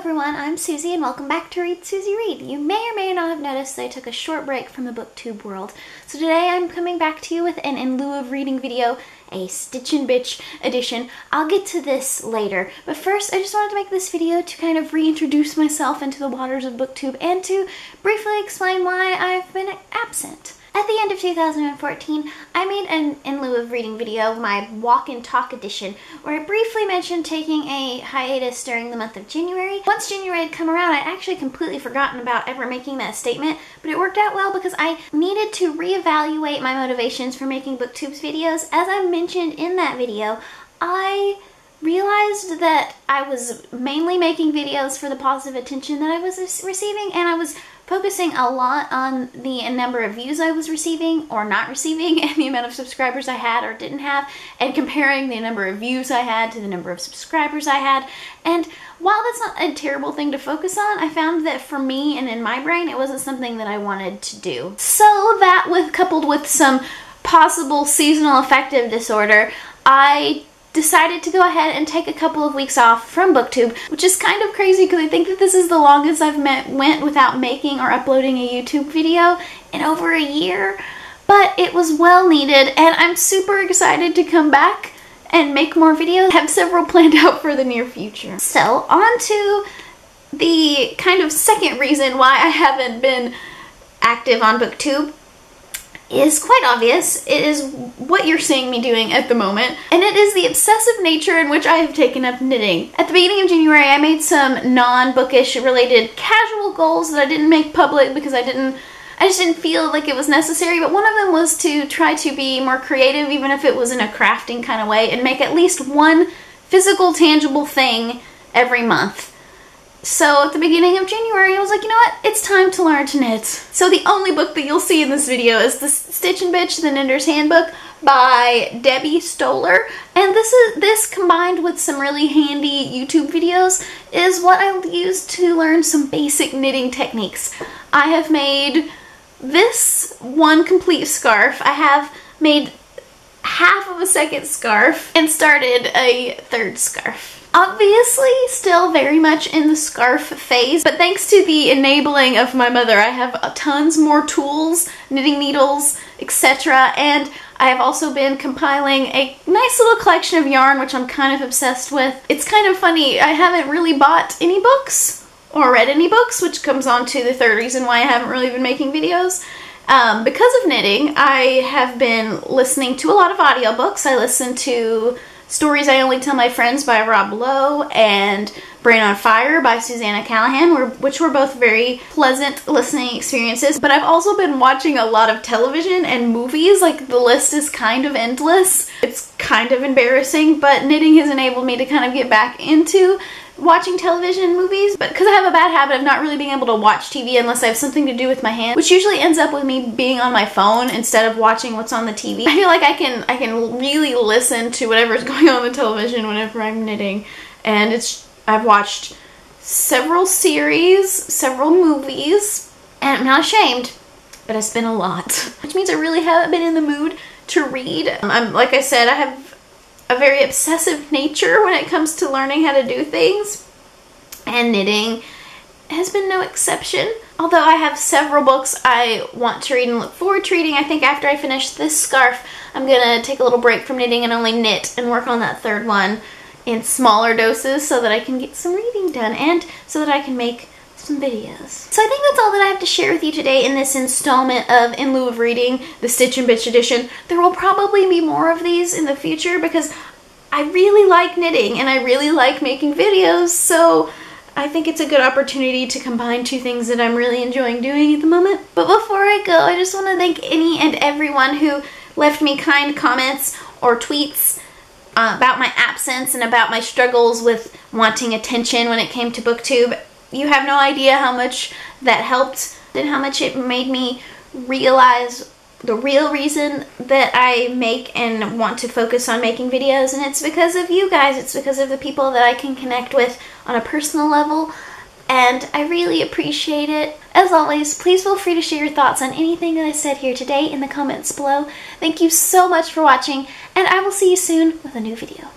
everyone, I'm Susie and welcome back to Read Susie Read. You may or may not have noticed that I took a short break from the booktube world. So today I'm coming back to you with an in lieu of reading video, a Stitch and Bitch edition. I'll get to this later, but first I just wanted to make this video to kind of reintroduce myself into the waters of booktube and to briefly explain why I've been absent. At the end of 2014, I made an in lieu of reading video, my walk and talk edition, where I briefly mentioned taking a hiatus during the month of January. Once January had come around, I'd actually completely forgotten about ever making that statement, but it worked out well because I needed to reevaluate my motivations for making booktube's videos. As I mentioned in that video, I realized that I was mainly making videos for the positive attention that I was receiving, and I was focusing a lot on the number of views I was receiving or not receiving and the amount of subscribers I had or didn't have, and comparing the number of views I had to the number of subscribers I had. And while that's not a terrible thing to focus on, I found that for me and in my brain it wasn't something that I wanted to do. So that coupled with some possible seasonal affective disorder, I decided to go ahead and take a couple of weeks off from booktube, which is kind of crazy because I think that this is the longest I've went without making or uploading a YouTube video in over a year, but it was well needed and I'm super excited to come back and make more videos. I have several planned out for the near future. So on to the kind of second reason why I haven't been active on booktube is quite obvious. It is what you're seeing me doing at the moment, and it is the obsessive nature in which I have taken up knitting. At the beginning of January, I made some non-bookish related casual goals that I didn't make public because I just didn't feel like it was necessary, but one of them was to try to be more creative, even if it was in a crafting kind of way, and make at least one physical, tangible thing every month. So at the beginning of January, I was like, you know what? It's time to learn to knit. So the only book that you'll see in this video is the Stitch and Bitch, The Knitter's Handbook by Debbie Stoller. And this combined with some really handy YouTube videos is what I'll use to learn some basic knitting techniques. I have made this one complete scarf. I have made half of a second scarf and started a third scarf. Obviously, still very much in the scarf phase, but thanks to the enabling of my mother, I have tons more tools, knitting needles, etc. And I have also been compiling a nice little collection of yarn, which I'm kind of obsessed with. It's kind of funny, I haven't really bought any books or read any books, which comes on to the third reason why I haven't really been making videos. Because of knitting, I have been listening to a lot of audiobooks. I listen to Stories I Only Tell My Friends by Rob Lowe and Brain on Fire by Susanna Callahan, which were both very pleasant listening experiences. But I've also been watching a lot of television and movies. Like, the list is kind of endless. It's kind of embarrassing, but knitting has enabled me to kind of get back into watching television and movies, but because I have a bad habit of not really being able to watch TV unless I have something to do with my hand, which usually ends up with me being on my phone instead of watching what's on the TV. I feel like I can really listen to whatever's going on the television whenever I'm knitting, and I've watched several series, several movies, and I'm not ashamed, but it's been a lot, which means I really haven't been in the mood to read. Like I said, I have a very obsessive nature when it comes to learning how to do things, and knitting has been no exception. Although I have several books I want to read and look forward to reading, I think after I finish this scarf, I'm gonna take a little break from knitting and only knit and work on that third one in smaller doses so that I can get some reading done and so that I can make some videos. So I think that's all that I have to share with you today in this installment of In Lieu of Reading, the Stitch and Bitch edition. There will probably be more of these in the future because I really like knitting and I really like making videos, so I think it's a good opportunity to combine two things that I'm really enjoying doing at the moment. But before I go, I just want to thank any and everyone who left me kind comments or tweets about my absence and about my struggles with wanting attention when it came to booktube. You have no idea how much that helped and how much it made me realize the real reason that I make and want to focus on making videos, and it's because of you guys. It's because of the people that I can connect with on a personal level, and I really appreciate it. As always, please feel free to share your thoughts on anything that I said here today in the comments below. Thank you so much for watching, and I will see you soon with a new video.